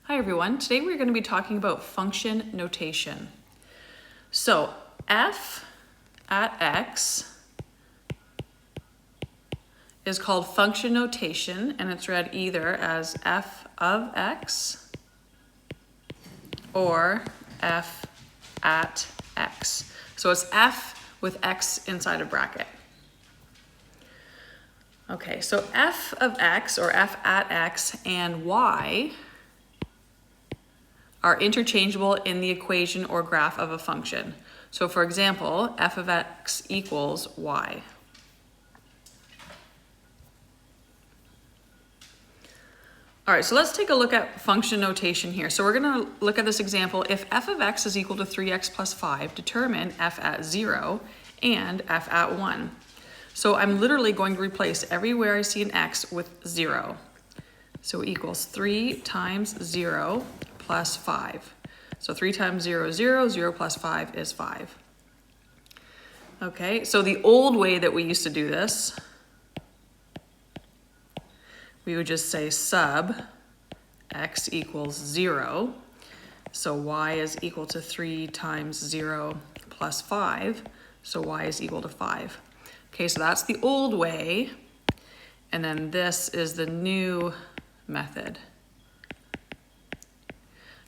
Hi everyone, today we're going to be talking about function notation. So f at x is called function notation, and it's read either as f of x or f at x. So it's f with x inside a bracket. Okay, so f of x or f at x and y are interchangeable in the equation or graph of a function. So for example, f of x equals y. All right, so let's take a look at function notation here. So we're gonna look at this example. If f of x is equal to 3x plus 5, determine f at 0 and f at 1. So I'm literally going to replace everywhere I see an x with 0. So equals 3 times 0 plus 5. So 3 times 0 is 0, 0 plus 5 is 5. Okay, so the old way that we used to do this, we would just say sub x equals 0. So y is equal to 3 times 0 plus 5. So y is equal to 5. Okay, so that's the old way. And then this is the new method.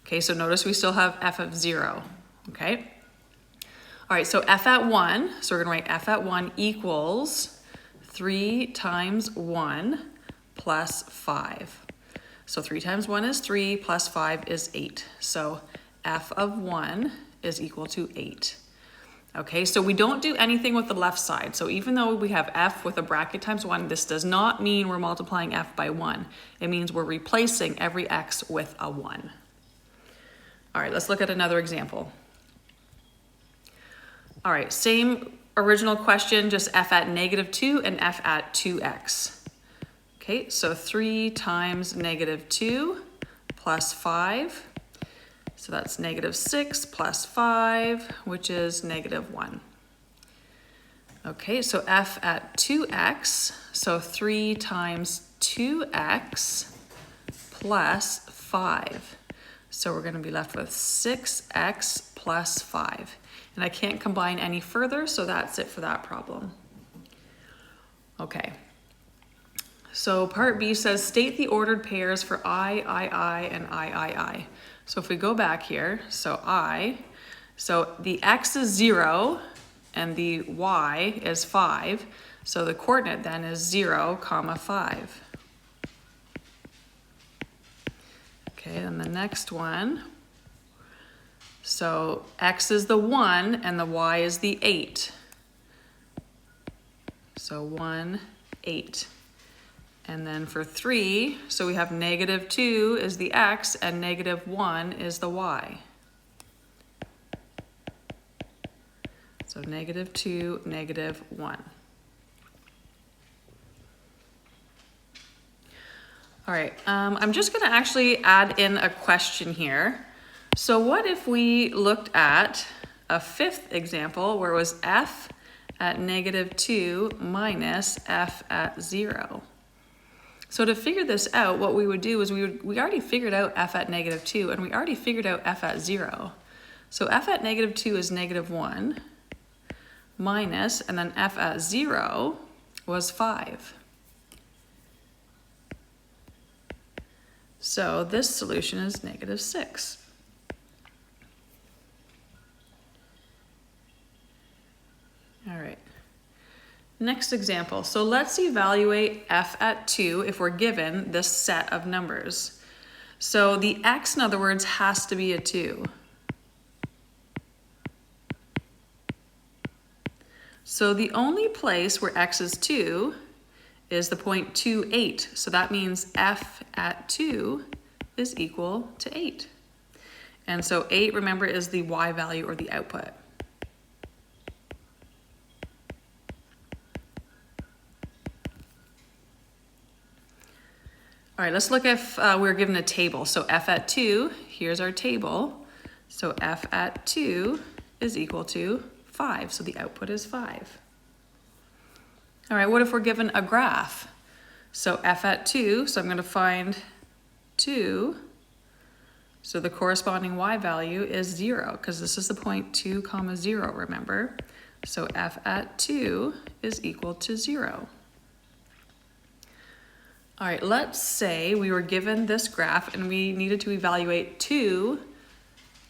Okay, so notice we still have f of 0, okay? All right, so f at 1, so we're gonna write f at 1 equals 3 times 1 plus 5. So 3 times 1 is 3, plus 5 is 8. So f of 1 is equal to 8. Okay, so we don't do anything with the left side. So even though we have f with a bracket times 1, this does not mean we're multiplying f by 1. It means we're replacing every x with a 1. All right, let's look at another example. All right, same original question, just f at -2 and f at 2x. Okay, so 3 times -2 plus 5. So that's -6 plus 5, which is -1. Okay, so f at 2x, so 3 times 2x plus 5. So we're going to be left with 6x plus 5. And I can't combine any further, so that's it for that problem. Okay. So part B says state the ordered pairs for I, and I. So if we go back here, so so the x is 0 and the y is 5. So the coordinate then is 0, 5. Okay, and the next one, so x is the 1 and the y is the 8. So 1, 8. And then for 3, so we have -2 is the x and -1 is the y. So -2, -1. All right, I'm just gonna actually add in a question here. So what if we looked at a fifth example where it was f at -2 minus f at 0? So to figure this out, what we would do is we already figured out f at -2 and we already figured out f at 0. So f at -2 is -1 minus, and then f at 0 was 5. So this solution is -6. All right. Next example. So let's evaluate f at 2 if we're given this set of numbers. So the x, in other words, has to be a 2. So the only place where x is 2 is the point 2, 8. So that means f at 2 is equal to 8. And so 8, remember, is the y value or the output. All right, let's look if we're given a table. So f at 2, here's our table. So f at 2 is equal to 5. So the output is 5. All right, what if we're given a graph? So f at 2, so I'm going to find 2 So the corresponding y value is 0, because this is the point 2, 0, remember? So f at 2 is equal to 0. All right, let's say we were given this graph and we needed to evaluate 2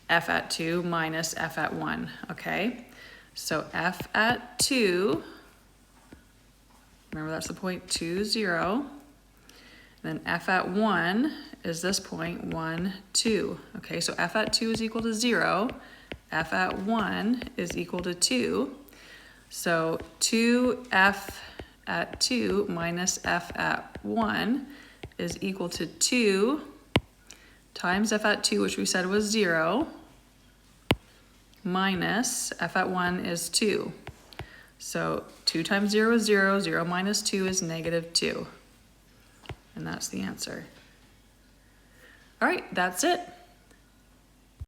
f at 2 minus f at 1, okay? So f at 2, remember that's the point 2, 0. Then f at 1 is this point 1, 2. Okay, so f at 2 is equal to 0. F at 1 is equal to 2. So 2f at 2 minus f at 1 is equal to 2 times f at 2, which we said was 0, minus f at 1 is 2. So 2 times 0 is 0. 0 minus 2 is negative 2. And that's the answer. All right, that's it.